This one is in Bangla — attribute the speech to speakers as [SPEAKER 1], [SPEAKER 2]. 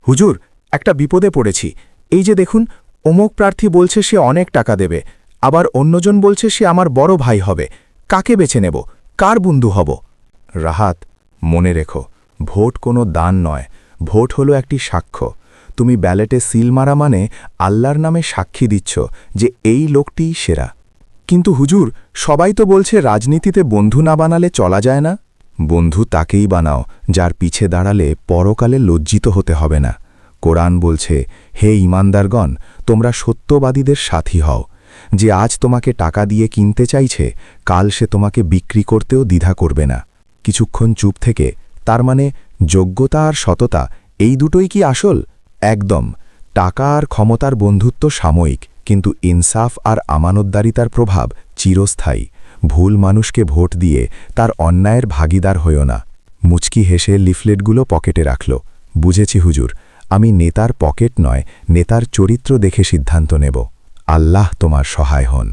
[SPEAKER 1] হুজুর, একটা বিপদে পড়েছি। এই যে দেখুন, অমুক প্রার্থী বলছে সে অনেক টাকা দেবে, আবার অন্যজন বলছে সে আমার বড় ভাই হবে। কাকে বেছে নেব? কার বন্ধু হব? রাহাত, মনে রেখো, ভোট কোনো দান নয়, ভোট হলো একটি সাক্ষ্য। তুমি ব্যালেটে সিল মারা মানে আল্লাহর নামে সাক্ষী দিচ্ছ যে এই লোকটিই সেরা। কিন্তু হুজুর, সবাই তো বলছে রাজনীতিতে বন্ধু না বানালে চলা যায় না। বন্ধু তাকেই বানাও যার পিছে দাঁড়ালে পরকালে লজ্জিত হতে হবে না। কোরআন বলছে, হে ঈমানদারগণ, তোমরা সত্যবাদীদের সাথী হও। যে আজ তোমাকে টাকা দিয়ে কিনতে চাইছে, কাল সে তোমাকে বিক্রি করতেও দ্বিধা করবে না। কিছুক্ষণ চুপ থেকে, তার মানে যোগ্যতা আর সততা এই দুটোই কি আসল? একদম। টাকা আর ক্ষমতার বন্ধুত্ব সাময়িক, কিন্তু ইনসাফ আর আমানতদারিতার প্রভাব চিরস্থায়ী। ভুল মানুষকে ভোট দিয়ে তার অন্যায়ের ভাগিদার হইও না। মুচকি হেসে লিফলেটগুলো পকেটে রাখল। বুঝেছি হুজুর, আমি নেতার পকেট নয়, নেতার চরিত্র দেখে সিদ্ধান্ত নেব। আল্লাহ তোমার সহায় হন।